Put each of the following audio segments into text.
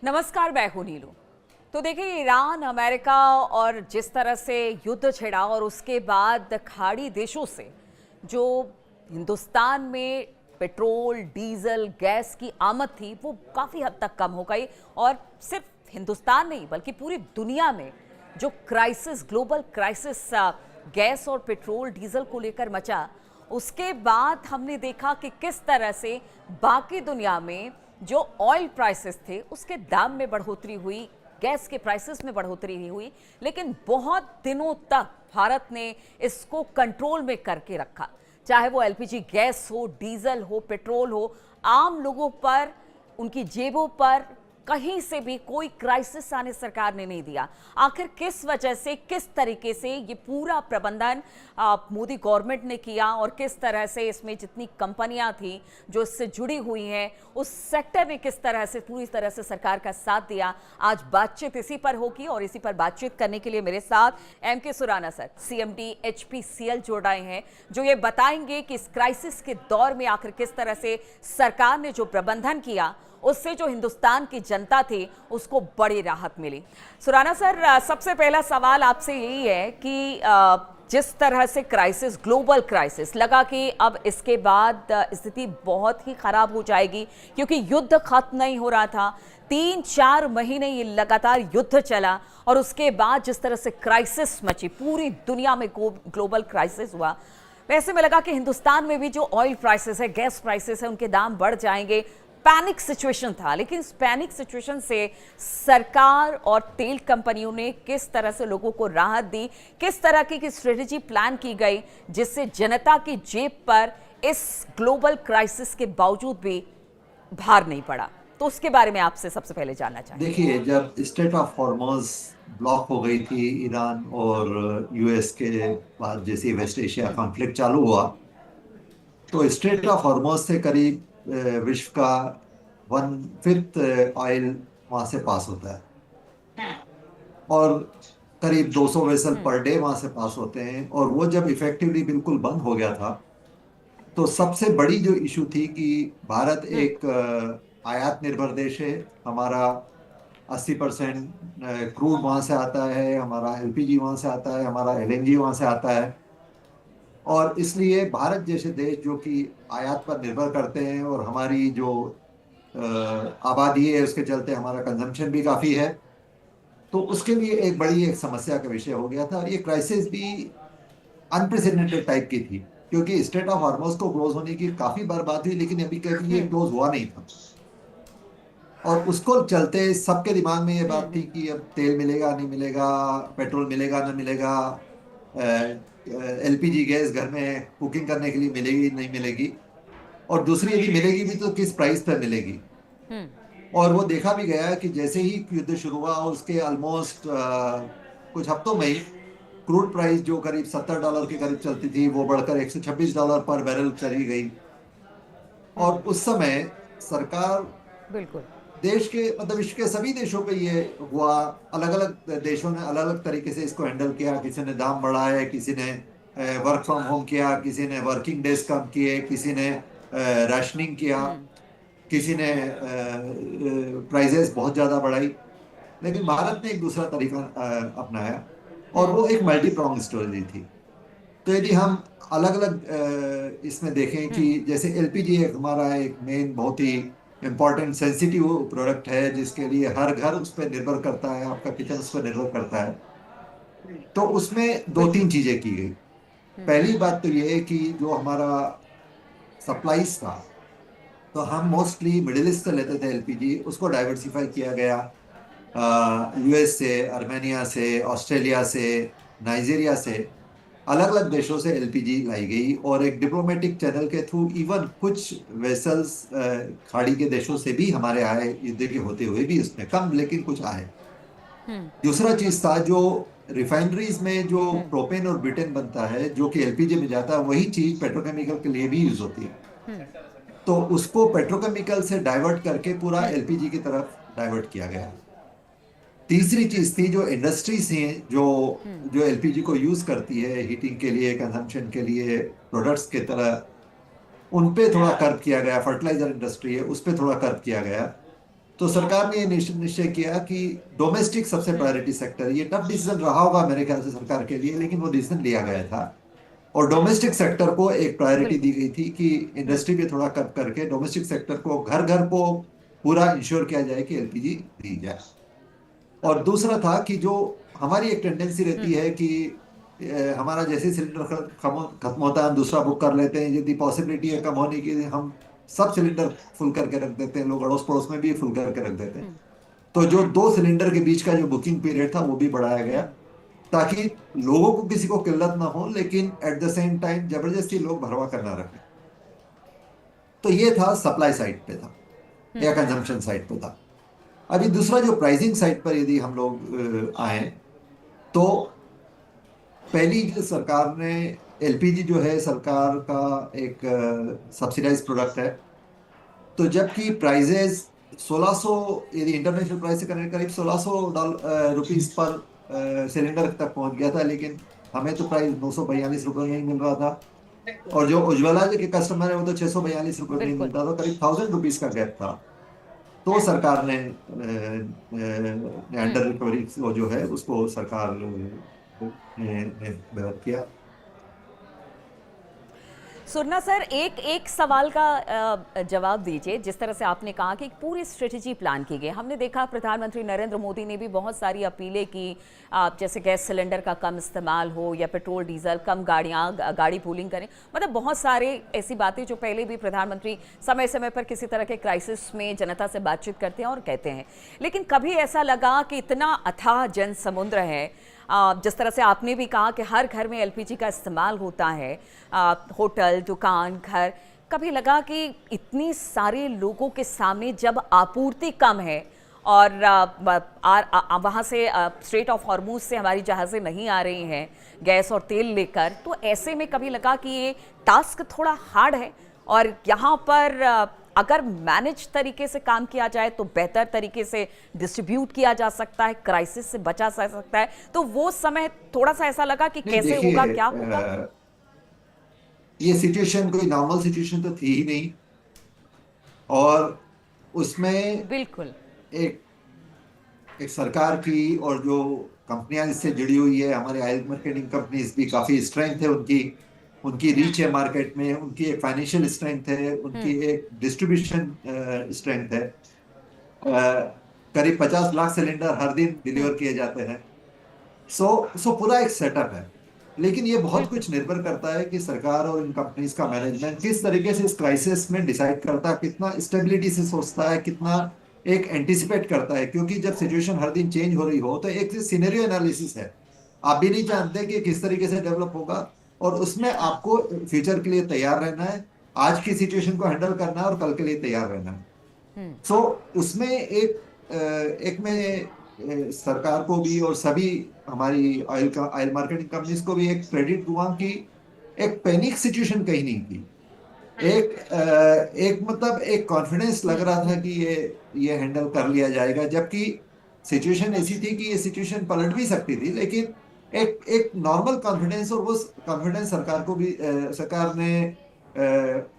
नमस्कार, मैं हूं नीलू। तो देखिए, ईरान अमेरिका और जिस तरह से युद्ध छिड़ा और उसके बाद खाड़ी देशों से जो हिंदुस्तान में पेट्रोल, डीजल, गैस की आमद थी वो काफ़ी हद तक कम हो गई। और सिर्फ हिंदुस्तान नहीं बल्कि पूरी दुनिया में जो क्राइसिस, ग्लोबल क्राइसिस गैस और पेट्रोल डीजल को लेकर मचा, उसके बाद हमने देखा कि किस तरह से बाकी दुनिया में जो ऑयल प्राइसेस थे उसके दाम में बढ़ोतरी हुई, गैस के प्राइसेस में बढ़ोतरी हुई, लेकिन बहुत दिनों तक भारत ने इसको कंट्रोल में करके रखा। चाहे वो एलपीजी गैस हो, डीजल हो, पेट्रोल हो, आम लोगों पर, उनकी जेबों पर कहीं से भी कोई क्राइसिस आने सरकार ने नहीं दिया। आखिर किस वजह से, किस तरीके से ये पूरा प्रबंधन मोदी गवर्नमेंट ने किया और किस तरह से इसमें जितनी कंपनियां थी जो इससे जुड़ी हुई हैं, उस सेक्टर ने किस तरह से पूरी तरह से सरकार का साथ दिया, आज बातचीत इसी पर होगी। और इसी पर बातचीत करने के लिए मेरे साथ एम के सुराना सर, सीएमडी एचपीसीएल जुड़ रहे हैं, जो ये बताएंगे कि इस क्राइसिस के दौर में आखिर किस तरह से सरकार ने जो प्रबंधन किया उससे जो हिंदुस्तान की जनता थी उसको बड़ी राहत मिली। सुराना सर, सबसे पहला सवाल आपसे यही है कि जिस तरह से क्राइसिस, ग्लोबल क्राइसिस लगा कि अब इसके बाद स्थिति बहुत ही खराब हो जाएगी, क्योंकि युद्ध खत्म नहीं हो रहा था, 3-4 महीने ये लगातार युद्ध चला और उसके बाद जिस तरह से क्राइसिस मची, पूरी दुनिया में ग्लोबल क्राइसिस हुआ, वैसे में लगा कि हिंदुस्तान में भी जो ऑयल प्राइसेस है, गैस प्राइसेस है, उनके दाम बढ़ जाएंगे। पैनिक सिचुएशन था, लेकिन इस पैनिक सिचुएशन से सरकार और तेल कंपनियों ने किस तरह से लोगों को राहत दी, किस तरह की स्ट्रेटेजी प्लान की गई जिससे जनता की जेब पर इस ग्लोबल क्राइसिस के बावजूद भी भार नहीं पड़ा, तो उसके बारे में आपसे सबसे पहले जानना चाहेंगे। देखिए, जब स्टेट ऑफ हॉर्मोज ब्लॉक हो गई थी ईरान और यूएस के बाद, जैसे वेस्ट एशिया कॉन्फ्लिक्ट चालू हुआ, तो स्ट्रेट ऑफ हॉर्मोज से करीब विश्व का 1/5 ऑयल वहां से पास होता है और करीब 200 वेसल पर डे वहां से पास होते हैं। और वो जब इफेक्टिवली बिल्कुल बंद हो गया था, तो सबसे बड़ी जो इशू थी कि भारत एक आयात निर्भर देश है। हमारा 80% क्रूड वहां से आता है, हमारा एलपीजी वहां से आता है, हमारा एलएनजी वहां से आता है। और इसलिए भारत जैसे देश जो कि आयात पर निर्भर करते हैं, और हमारी जो आबादी है उसके चलते हमारा कंजम्पशन भी काफ़ी है, तो उसके लिए एक समस्या का विषय हो गया था। और ये क्राइसिस भी अनप्रेसिडेंटेड टाइप की थी, क्योंकि स्टेट ऑफ हॉर्मोज को क्लोज होने की काफ़ी बार बात हुई, लेकिन अभी कभी ये क्लोज हुआ नहीं था। और उसको चलते सबके दिमाग में ये बात थी कि अब तेल मिलेगा नहीं मिलेगा, पेट्रोल मिलेगा ना मिलेगा, एलपीजी गैस घर में कुकिंग करने के लिए मिलेगी नहीं मिलेगी, और दूसरी यदि मिलेगी भी तो किस प्राइस पर मिलेगी। और वो देखा भी गया कि जैसे ही युद्ध शुरू हुआ उसके ऑलमोस्ट कुछ हफ्तों में ही क्रूड प्राइस जो करीब $70 के करीब चलती थी, वो बढ़कर $126 पर बैरल चली गई। और उस समय सरकार, बिल्कुल, देश के मतलब विश्व के सभी देशों पे ये हुआ, अलग अलग देशों ने अलग अलग तरीके से इसको हैंडल किया। किसी ने दाम बढ़ाए, किसी ने वर्क फ्रॉम होम किया, किसी ने वर्किंग डेज कम किए, किसी ने राशनिंग किया, किसी ने प्राइजेस बहुत ज़्यादा बढ़ाई। लेकिन भारत ने एक दूसरा तरीका अपनाया, और वो एक मल्टी प्रोंग स्ट्रेटजी थी। तो यदि हम अलग अलग इसमें देखें कि जैसे एलपीजी एक हमारा एक मेन बहुत ही इम्पोर्टेंट सेंसिटिव प्रोडक्ट है, जिसके लिए हर घर उस पर निर्भर करता है, आपका किचन उस पर निर्भर करता है। तो उसमें दो तीन बिल्कुल। चीजें की गई। पहली बात तो ये है कि जो हमारा सप्लाईज था, तो हम मोस्टली मिडिल ईस्ट से लेते थे एलपीजी, उसको डाइवर्सिफाई किया गया। यूएस से, अर्मेनिया से, ऑस्ट्रेलिया से, नाइजीरिया से, अलग अलग देशों से एलपीजी लाई गई। और एक डिप्लोमेटिक चैनल के थ्रू इवन कुछ वेसल्स खाड़ी के देशों से भी हमारे आए, युद्ध के होते हुए भी, उसमें कम लेकिन कुछ आए। दूसरा चीज था, जो रिफाइनरीज में जो प्रोपेन और ब्यूटेन बनता है जो कि एलपीजी में जाता है, वही चीज पेट्रोकेमिकल के लिए भी यूज होती है। तो उसको पेट्रोकेमिकल से डाइवर्ट करके पूरा एलपीजी की तरफ डाइवर्ट किया गया। तीसरी चीज थी, जो इंडस्ट्रीज हैं जो जो एलपीजी को यूज करती है हीटिंग के लिए, कंजम्पशन के लिए, प्रोडक्ट्स के तरह, उन पे थोड़ा कर्व किया गया। फर्टिलाइजर इंडस्ट्री है, उस पे थोड़ा कर्व किया गया। तो सरकार ने ये निश्चय किया कि डोमेस्टिक सबसे प्रायोरिटी सेक्टर, ये टफ डिसीजन रहा होगा मेरे ख्याल से सरकार के लिए, लेकिन वो डिसीजन लिया गया था और डोमेस्टिक सेक्टर को एक प्रायोरिटी दी बिल्कुल। गई थी कि इंडस्ट्री पे थोड़ा कट करके डोमेस्टिक सेक्टर को घर घर को पूरा इंश्योर किया जाए कि एलपीजी दी जाए। और दूसरा था कि जो हमारी एक टेंडेंसी रहती है कि हमारा जैसे सिलेंडर खत्म खत्म होता है हम दूसरा बुक कर लेते हैं, यदि पॉसिबिलिटी है कम होने की हम सब सिलेंडर फुल करके रख देते हैं, लोग अड़ोस पड़ोस में भी फुल करके रख देते हैं। तो जो 2 सिलेंडर के बीच का जो बुकिंग पीरियड था वो भी बढ़ाया गया ताकि लोगों को किसी को किल्लत ना हो, लेकिन एट द सेम टाइम जबरदस्ती लोग भरवा कर ना रखें। तो ये था सप्लाई साइड पे था या कंजम्पशन साइड पे था। अभी दूसरा जो प्राइसिंग साइड पर यदि हम लोग आए तो पहली जो सरकार ने एलपीजी जो है सरकार का एक सब्सिडाइज प्रोडक्ट है, तो जबकि प्राइजेस 1600 यदि इंटरनेशनल प्राइस से करें करीब 1600 रुपीस पर सिलेंडर तक पहुंच गया था, लेकिन हमें तो प्राइस 942 रुपये में ही मिल रहा था और जो उज्ज्वला के कस्टमर है वो तो 642 रुपये में ही बिल्कुल। मिलता था, करीब 1000 रुपीज का गैप था। तो सरकार ने अंडर रिकवरी को जो है उसको सरकार ने बहाल किया। सुरना सर, एक एक सवाल का जवाब दीजिए। जिस तरह से आपने कहा कि एक पूरी स्ट्रेटेजी प्लान की गई, हमने देखा प्रधानमंत्री नरेंद्र मोदी ने भी बहुत सारी अपीलें की, जैसे गैस सिलेंडर का कम इस्तेमाल हो या पेट्रोल डीजल कम, गाड़ी पूलिंग करें, मतलब बहुत सारे ऐसी बातें जो पहले भी प्रधानमंत्री समय समय पर किसी तरह के क्राइसिस में जनता से बातचीत करते हैं और कहते हैं। लेकिन कभी ऐसा लगा कि इतना अथाह जन समुद्र है, जिस तरह से आपने भी कहा कि हर घर में एलपीजी का इस्तेमाल होता है, होटल, दुकान, घर, कभी लगा कि इतनी सारे लोगों के सामने जब आपूर्ति कम है और वहाँ से स्ट्रेट ऑफ हॉर्मूज से हमारी जहाज़ें नहीं आ रही हैं गैस और तेल लेकर, तो ऐसे में कभी लगा कि ये टास्क थोड़ा हार्ड है और यहाँ पर अगर मैनेज तरीके से काम किया जाए तो बेहतर तरीके से डिस्ट्रीब्यूट किया जा सकता है, क्राइसिस से बचा जा सकता है। तो वो समय थोड़ा सा ऐसा लगा कि नहीं कैसे देखिए, होगा, क्या होगा। ये सिचुएशन कोई नॉर्मल सिचुएशन तो थी ही नहीं और उसमें बिल्कुल। एक एक सरकार की और जो कंपनियां इससे जुड़ी हुई है, हमारे ऑयल मार्केटिंग कंपनीज भी काफी स्ट्रेंथ है उनकी, उनकी रीच है मार्केट में, उनकी एक फाइनेंशियल स्ट्रेंथ है, उनकी एक डिस्ट्रीब्यूशन स्ट्रेंथ है। करीब 50 लाख सिलेंडर हर दिन डिलीवर किए जाते हैं। सो पूरा एक सेटअप है, लेकिन ये बहुत बिल्कुल। कुछ निर्भर करता है कि सरकार और इन कंपनीज का मैनेजमेंट किस तरीके से इस क्राइसिस में डिसाइड करता है, कितना स्टेबिलिटी से सोचता है, कितना एक एंटिसिपेट करता है, क्योंकि जब सिचुएशन हर दिन चेंज हो रही हो तो एक सिनेरियो एनालिसिस है, आप भी नहीं जानते कि किस तरीके से डेवलप होगा और उसमें आपको फ्यूचर के लिए तैयार रहना है, आज की सिचुएशन को हैंडल करना है और कल के लिए तैयार रहना है। सो उसमें एक में सरकार को भी और सभी हमारी ऑयल मार्केटिंग कंपनीज को भी एक क्रेडिट दूंगा कि एक पैनिक सिचुएशन कहीं नहीं थी। एक मतलब एक कॉन्फिडेंस लग रहा था कि ये हैंडल कर लिया जाएगा, जबकि सिचुएशन ऐसी थी कि ये सिचुएशन पलट भी सकती थी, लेकिन एक एक नॉर्मल कॉन्फिडेंस, और वो कॉन्फिडेंस सरकार को भी सरकार ने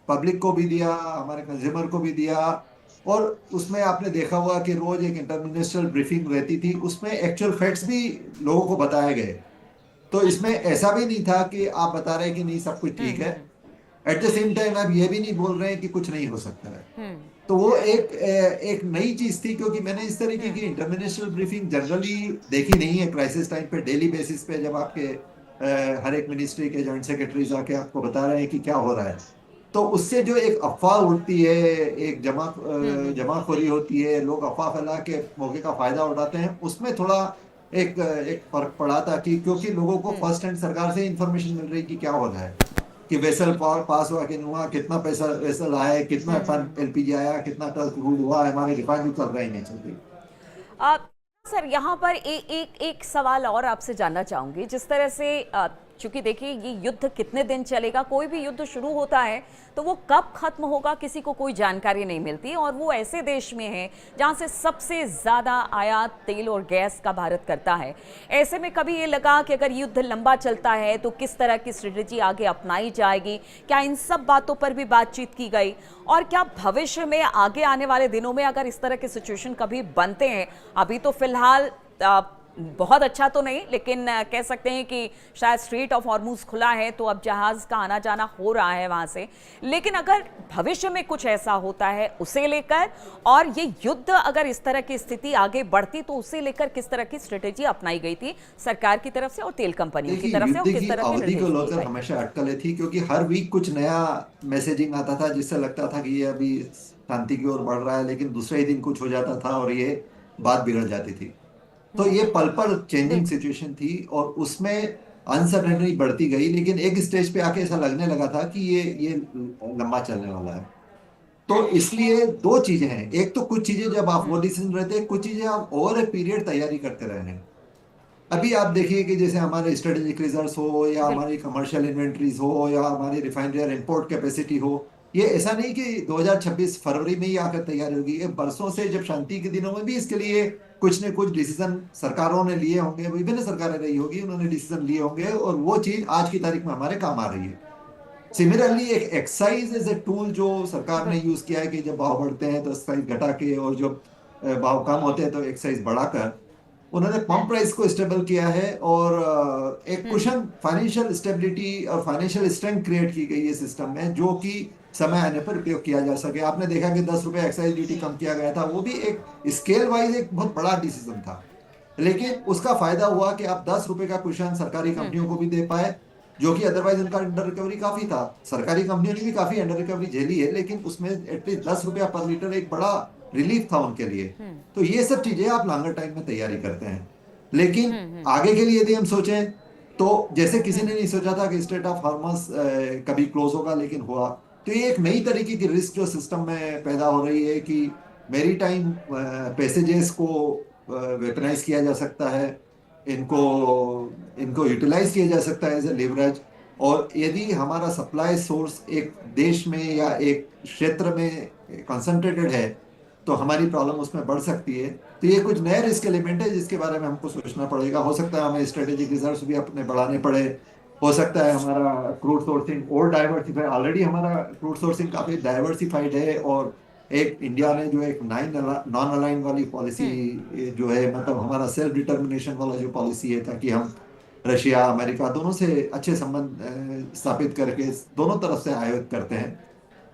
पब्लिक को भी दिया, हमारे कंज्यूमर को भी दिया। और उसमें आपने देखा हुआ कि रोज एक इंटरमिनिस्ट्रियल ब्रीफिंग रहती थी, उसमें एक्चुअल फैक्ट्स भी लोगों को बताए गए। तो इसमें ऐसा भी नहीं था कि आप बता रहे हैं कि नहीं सब कुछ ठीक है, एट द सेम टाइम आप ये भी नहीं बोल रहे हैं कि कुछ नहीं हो सकता है। तो वो एक नई चीज थी, क्योंकि मैंने इस तरीके की इंटरमिनिस्ट्रियल ब्रीफिंग जनरली देखी नहीं है क्राइसिस टाइम पे, डेली बेसिस पे जब आपके हर एक मिनिस्ट्री के जॉइंट सेक्रेटरीज आके आपको बता रहे हैं कि क्या हो रहा है। तो उससे जो एक अफवाह उड़ती है, एक जमाखोरी होती है, लोग अफवाह फैला के मौके का फायदा उठाते हैं, उसमें थोड़ा एक फर्क पड़ा था कि क्योंकि लोगों को फर्स्ट हैंड सरकार से इंफॉर्मेशन मिल रही कि क्या हो रहा है, कि वेसल पास हुआ कि नहीं हुआ, कितना पैसा वेसल आया, कितना टन एलपीजी आया, कितना टन क्रूड हुआ, हमारे रिफाइनरी चल रही नहीं चल रही। आ, सर यहाँ पर एक सवाल और आपसे जानना चाहूँगी। जिस तरह से क्योंकि देखिए ये युद्ध कितने दिन चलेगा, कोई भी युद्ध शुरू होता है तो वो कब खत्म होगा किसी को कोई जानकारी नहीं मिलती, और वो ऐसे देश में है जहां से सबसे ज़्यादा आयात तेल और गैस का भारत करता है। ऐसे में कभी ये लगा कि अगर युद्ध लंबा चलता है तो किस तरह की स्ट्रेटेजी आगे अपनाई जाएगी, क्या इन सब बातों पर भी बातचीत की गई, और क्या भविष्य में आगे आने वाले दिनों में अगर इस तरह के सिचुएशन कभी बनते हैं, अभी तो फिलहाल बहुत अच्छा तो नहीं, लेकिन कह सकते हैं कि शायद स्ट्रेट ऑफ हॉर्मूज खुला है तो अब जहाज का आना जाना हो रहा है वहां से, लेकिन अगर भविष्य में कुछ ऐसा होता है उसे लेकर, और ये युद्ध अगर इस तरह की स्थिति आगे बढ़ती तो उसे लेकर किस तरह की स्ट्रेटेजी अपनाई गई थी सरकार की तरफ से और तेल कंपनियों की तरफ से, और युद्ध किस की तरह के अवधि को निर्देश दिए लेकर गए? हमेशा अटकलें थी, क्योंकि हर वीक कुछ नया मैसेजिंग आता था जिससे लगता था कि ये अभी शांति की ओर बढ़ रहा है, लेकिन दूसरे ही दिन कुछ हो जाता था और ये बात बिगड़ जाती थी। तो ये पल पल चेंजिंग बिल्कुल। सिचुएशन थी और उसमें अनसर्टेनिटी बढ़ती गई, लेकिन एक स्टेज पे आके ऐसा लगने लगा था कि ये लंबा चलने वाला है। तो इसलिए दो चीजें हैं, एक तो कुछ चीजें जब आप वो डिसीजन रहते हैं, कुछ चीजें आप ओवर ए पीरियड तैयारी करते रहे हैं। अभी आप देखिए कि जैसे हमारे स्ट्रेटेजिक रिजर्व्स हो या बिल्कुल। हमारी कमर्शियल इन्वेंट्रीज हो या हमारी रिफाइनरी और इंपोर्ट कैपेसिटी हो, ये ऐसा नहीं कि 2026 फरवरी में ही आकर तैयार होगी, ये बरसों से, जब शांति के दिनों में भी इसके लिए कुछ न कुछ डिसीजन सरकारों ने लिए होंगे, विभिन्न सरकारें रही होगी, उन्होंने डिसीजन लिए होंगे और वो चीज आज की तारीख में हमारे काम आ रही है। सिमिलरली एक एक्साइज एज ए टूल जो सरकार ने बिल्कुल। यूज किया है कि जब भाव बढ़ते हैं तो एक्साइज घटा के, और जब भाव कम होते हैं तो एक्साइज बढ़ाकर उन्होंने पंप प्राइस को स्टेबल किया है, और एक कुशन फाइनेंशियल स्टेबिलिटी और फाइनेंशियल स्ट्रेंथ क्रिएट की गई है सिस्टम में, जो कि समय आने पर उपयोग किया जा सके। आपने देखा कि 10 रुपए एक्साइज ड्यूटी कम किया गया था, वो भी एक स्केल वाइज एक बहुत बड़ा डिसीजन था, लेकिन उसका फायदा हुआ कि आप 10 रुपए का कुशन सरकारी कंपनियों को भी दे पाए, जो कि अदरवाइज उनका अंडर रिकवरी काफी था। सरकारी कंपनियों ने भी काफी अंडर रिकवरी झेली है, लेकिन उसमें एटलीस्ट 10 रुपया पर लीटर एक बड़ा रिलीफ था उनके लिए। तो ये सब चीजें आप लॉन्गर टाइम में तैयारी करते हैं, लेकिन आगे के लिए यदि हम सोचें तो जैसे किसी ने नहीं सोचा था कि स्ट्रेट ऑफ हॉर्मस कभी क्लोज होगा, लेकिन हुआ। तो ये एक नई तरीके की रिस्क जो सिस्टम में पैदा हो रही है कि मेरी टाइम पैसेजेस को वेपनाइज किया जा सकता है, इनको इनको यूटिलाइज किया जा सकता है एज ए लिवरेज। और यदि हमारा सप्लाई सोर्स एक देश में या एक क्षेत्र में कंसंट्रेटेड है तो हमारी प्रॉब्लम उसमें बढ़ सकती है। तो ये कुछ नए रिस्क एलिमेंट है जिसके बारे में हमको सोचना पड़ेगा। हो सकता है हमें स्ट्रेटेजिक रिजर्व्स भी अपने बढ़ाने पड़े, हो सकता है हमारा क्रूड सोर्सिंग और डाइवर्सिफाई, ऑलरेडी हमारा क्रूड सोर्सिंग काफी डाइवर्सिफाइड है, और एक इंडिया ने जो एक नॉन अलाइन वाली पॉलिसी जो है, मतलब हमारा सेल्फ डिटर्मिनेशन वाला जो पॉलिसी है, ताकि हम रशिया अमेरिका दोनों से अच्छे संबंध स्थापित करके दोनों तरफ से आयात करते हैं।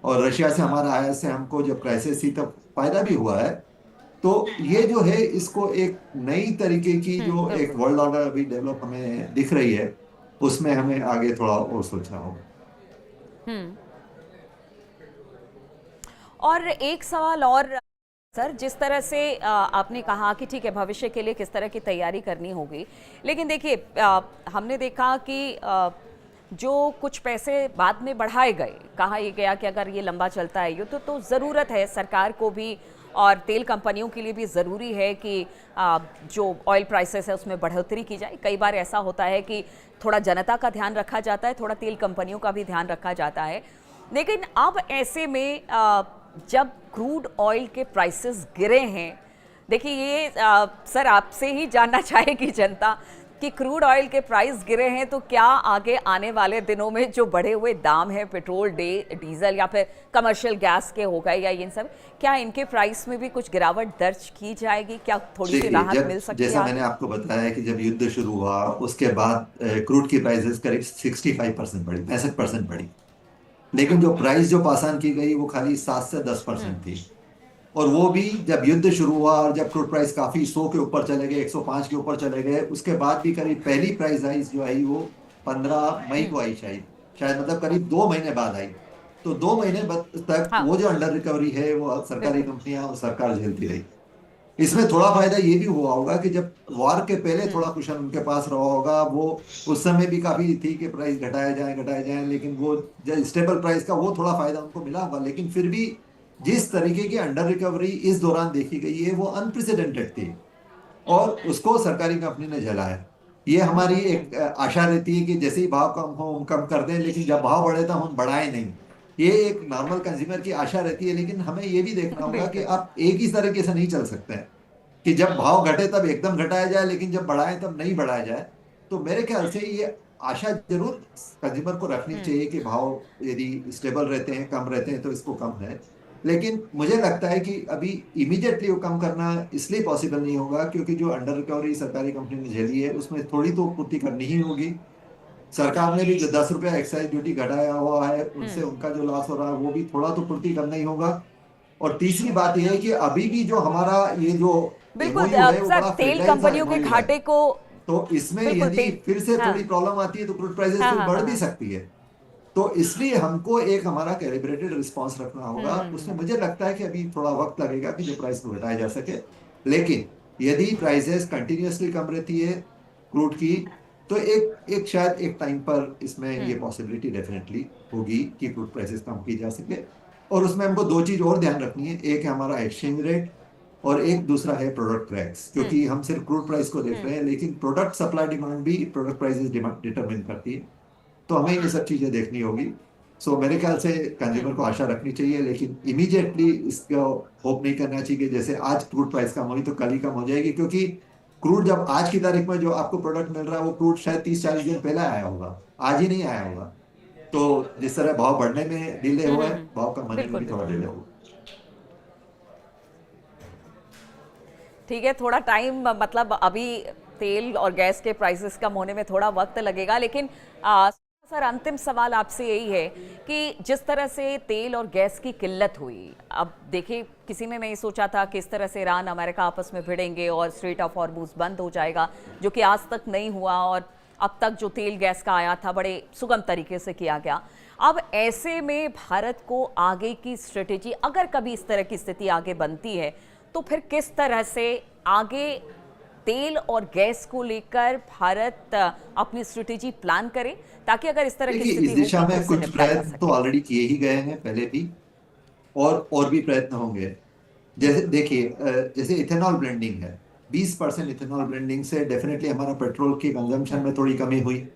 और रशिया से हमारा आयात से हमको जब क्राइसिस थी तब फायदा भी हुआ है। तो ये जो है, इसको एक नई तरीके की जो एक बिल्कुल। वर्ल्ड ऑर्डर अभी डेवलप हमें दिख रही है, उसमें हमें आगे थोड़ा और सोचना होगा। और एक सवाल और सर, जिस तरह से आपने कहा कि ठीक है भविष्य के लिए किस तरह की तैयारी करनी होगी, लेकिन देखिए हमने देखा कि जो कुछ पैसे बाद में बढ़ाए गए, कहा यह गया कि अगर ये लंबा चलता है युद्ध तो ज़रूरत है सरकार को भी और तेल कंपनियों के लिए भी ज़रूरी है कि जो ऑयल प्राइसेस है उसमें बढ़ोतरी की जाए। कई बार ऐसा होता है कि थोड़ा जनता का ध्यान रखा जाता है, थोड़ा तेल कंपनियों का भी ध्यान रखा जाता है, लेकिन अब ऐसे में जब क्रूड ऑयल के प्राइसेस गिरे हैं, देखिए ये सर आपसे ही जानना चाहेगी जनता कि क्रूड ऑयल के प्राइस गिरे हैं तो क्या आगे आने वाले दिनों में जो बढ़े हुए दाम हैं पेट्रोल डीजल या फिर कमर्शियल गैस के हो गए या इन सब, क्या इनके प्राइस में भी कुछ गिरावट दर्ज की जाएगी? क्या थोड़ी सी देखिए, राहत मिल जब सकती है जैसा आगे? मैंने आपको बताया कि जब युद्ध शुरू हुआ उसके बाद क्रूड की प्राइसेस करीब 65% बढ़ी, 65% बढ़ी, लेकिन जो प्राइस जो पास ऑन की गई वो खाली 7 से 10% थी। और वो भी जब युद्ध शुरू हुआ और जब क्रूड प्राइस काफी 100 के ऊपर चले गए, 105 के ऊपर चले गए, उसके बाद भी करीब पहली प्राइस राइज जो आई वो 15 मई को आई, शायद शायद मतलब करीब 2 महीने बाद आई। तो 2 महीने तक हाँ। वो जो अंडर रिकवरी है वो सरकारी बिल्कुल। कंपनियां और सरकार झेलती रही। इसमें थोड़ा फायदा ये भी हुआ होगा कि जब वॉर के पहले थोड़ा कुशन उनके पास रहा होगा, वो उस समय भी काफी थी कि प्राइस घटाया जाए, लेकिन वो जो स्टेबल प्राइस का वो थोड़ा फायदा उनको मिला होगा। लेकिन फिर भी जिस तरीके की अंडर रिकवरी इस दौरान देखी गई है वो अनप्रेसिडेंटेड थी, और उसको सरकारी कंपनी ने झेला है। ये हमारी एक आशा रहती है कि जैसे ही भाव कम हो हम कम कर दें, लेकिन जब भाव बढ़े तो हम बढ़ाएं नहीं। ये एक नॉर्मल कंज्यूमर की आशा रहती है, लेकिन हमें ये भी देखना होगा कि बिल्कुल। आप एक ही तरीके से नहीं चल सकते हैं कि जब भाव घटे तब एकदम घटाया जाए, लेकिन जब बढ़ाए तब नहीं बढ़ाया जाए। तो मेरे ख्याल से ये आशा जरूर कंज्यूमर को रखनी चाहिए कि भाव यदि स्टेबल रहते हैं, कम रहते हैं तो इसको कम है। लेकिन मुझे लगता है कि अभी इमीडिएटली वो कम करना इसलिए पॉसिबल नहीं होगा क्योंकि जो अंडर रिकवरी सरकारी कंपनी ने झेली है उसमें थोड़ी तो पूर्ति करनी ही होगी। सरकार ने भी जो 10 रुपया एक्साइज ड्यूटी घटाया हुआ है उनसे उनका जो लॉस हो रहा है वो भी थोड़ा तो पूर्ति करना ही होगा। और तीसरी बात यह है कि अभी भी जो हमारा ये जो बिल्कुल एमओयू है वो सर, बड़ा तेल फ्रेजाइल सा कंपनियों के एमओयू है। घाटे को। तो इसमें बिल्कुल यदि तेल। फिर से हाँ थोड़ी प्रॉब्लम आती है तो क्रूड प्राइसेस हाँ फिर हाँ बढ़ हाँ भी हाँ। सकती है। तो इसलिए हमको एक हमारा कैलिब्रेटेड रिस्पांस रखना होगा। उसमें मुझे लगता है कि अभी थोड़ा वक्त लगेगा कि जो प्राइस को घटाया जा सके। लेकिन यदि प्राइसेस कंटिन्यूअसली कम रहती है क्रूड की, तो एक एक शायद एक टाइम पर इसमें ये पॉसिबिलिटी डेफिनेटली होगी कि क्रूड प्राइसेस कम की जा सके। और उसमें हमको दो चीज और ध्यान रखनी है, एक है हमारा एक्सचेंज रेट और एक दूसरा है प्रोडक्ट क्रैक्स। क्योंकि हम सिर्फ क्रूड प्राइस को देख रहे हैं, लेकिन प्रोडक्ट सप्लाई डिमांड भी प्रोडक्ट प्राइसेस डिटरमिन करती है। तो हमें ये सब चीजें देखनी होगी। सो मेरे ख्याल से कंज्यूमर को आशा रखनी चाहिए, लेकिन इमीडिएटली इसका होप नहीं करना चाहिए कि जैसे आज क्रूड प्राइस कम हुई तो कल ही कम हो जाएगी। क्योंकि क्रूड जब आज की तारीख में जो आपको प्रोडक्ट मिल रहा है वो क्रूड शायद 30-40 दिन पहले आया होगा, आज ही नहीं आया होगा। तो जिस तरह भाव बढ़ने में डिले हुआ है, भाव कम होने में बिल्कुल भी थोड़ा बिल्कुल। डिले हुआ। ठीक है, थोड़ा टाइम, मतलब अभी तेल और गैस के प्राइसेस कम होने में थोड़ा वक्त लगेगा, लेकिन सर अंतिम सवाल आपसे यही है कि जिस तरह से तेल और गैस की किल्लत हुई, अब देखिए किसी ने नहीं सोचा था कि इस तरह से ईरान अमेरिका आपस में भिड़ेंगे और स्ट्रेट ऑफ हॉर्मुज बंद हो जाएगा, जो कि आज तक नहीं हुआ। और अब तक जो तेल गैस का आया था बड़े सुगम तरीके से किया गया। अब ऐसे में भारत को आगे की स्ट्रेटेजी, अगर कभी इस तरह की स्थिति आगे बनती है, तो फिर किस तरह से आगे तेल और गैस को लेकर भारत अपनी स्ट्रेटेजी प्लान करे, ताकि अगर इस तरह की देखिए, इस स्थिति दिशा होगी तो में उससे कुछ निपटा जा प्रयत्न तो सके। ऑलरेडी किए ही गए हैं पहले भी, और भी प्रयत्न होंगे। जैसे देखिए, जैसे इथेनॉल ब्लेंडिंग है, 20% इथेनॉल ब्लेंडिंग से डेफिनेटली हमारा पेट्रोल के कंजम्पशन में थोड़ी कमी हुई।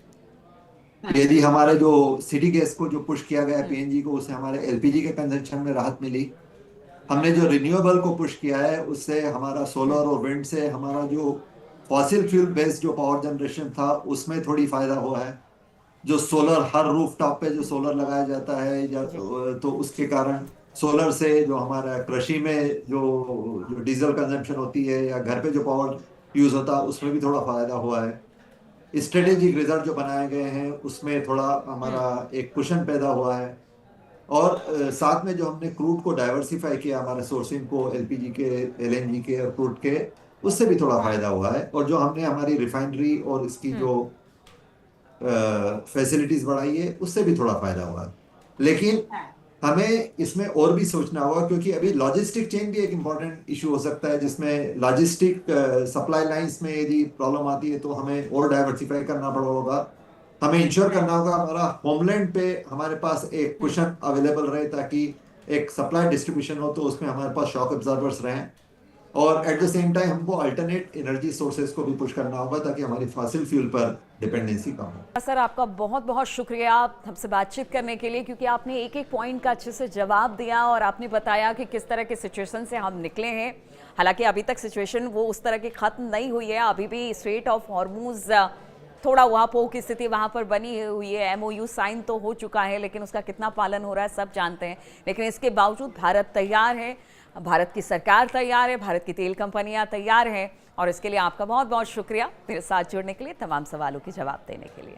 यदि हमारे जो सिटी गैस को जो पुश किया गया पीएनजी को, उससे हमारे एलपीजी के कंजम्पशन में राहत मिली। हमने जो रिन्यूएबल को पुश किया है उससे हमारा सोलर और विंड से हमारा जो फॉसिल फ्यूल बेस्ड जो पावर जनरेशन था उसमें थोड़ी फायदा हुआ है। जो सोलर हर रूफ टॉप पे जो सोलर लगाया जाता है या जी। तो उसके कारण सोलर से जो हमारा कृषि में जो जो डीजल कंजम्पशन होती है या घर पे जो पावर यूज होता है उसमें भी थोड़ा फायदा हुआ है। स्ट्रेटेजिक रिजर्व जो बनाए गए हैं उसमें थोड़ा हमारा एक कुशन पैदा हुआ है। और साथ में जो हमने क्रूड को डाइवर्सिफाई किया, हमारे सोर्सिंग को एलपीजी के, एलएनजी के और क्रूड के, उससे भी थोड़ा फायदा हुआ है। और जो हमने हमारी रिफाइनरी और इसकी जो फैसिलिटीज बढ़ाई है उससे भी थोड़ा फायदा हुआ है। लेकिन हमें इसमें और भी सोचना होगा, क्योंकि अभी लॉजिस्टिक चेन भी एक इम्पॉर्टेंट इशू हो सकता है, जिसमें लॉजिस्टिक सप्लाई लाइंस में यदि प्रॉब्लम आती है तो हमें और डाइवर्सिफाई करना पड़ा होगा। हमें इंश्योर करना होगा हमारा होमलैंड पे हमारे पास एक कुशन अवेलेबल रहे, ताकि एक सप्लाई डिस्ट्रीब्यूशन हो तो उसमें हमारे पास शॉक एब्जॉर्बर्स रहें। और एट द सेम टाइम हमको अल्टरनेट एनर्जी सोर्सेज को भी पुश करना होगा ताकि हमारी फॉसिल फ्यूल पर डिपेंडेंसी कम हो। सर आपका बहुत बहुत शुक्रिया हमसे बातचीत करने के लिए, क्योंकि आपने एक एक पॉइंट का अच्छे से जवाब दिया और आपने बताया कि किस तरह के सिचुएशन से हम निकले हैं। हालांकि अभी तक सिचुएशन वो उस तरह की ख़त्म नहीं हुई है, अभी भी स्ट्रेट ऑफ हॉर्मुज थोड़ा उहापोह की स्थिति वहाँ पर बनी हुई है। एमओयू साइन तो हो चुका है, लेकिन उसका कितना पालन हो रहा है सब जानते हैं। लेकिन इसके बावजूद भारत तैयार है, भारत की सरकार तैयार है, भारत की तेल कंपनियां तैयार हैं, और इसके लिए आपका बहुत बहुत शुक्रिया मेरे साथ जुड़ने के लिए, तमाम सवालों के जवाब देने के लिए।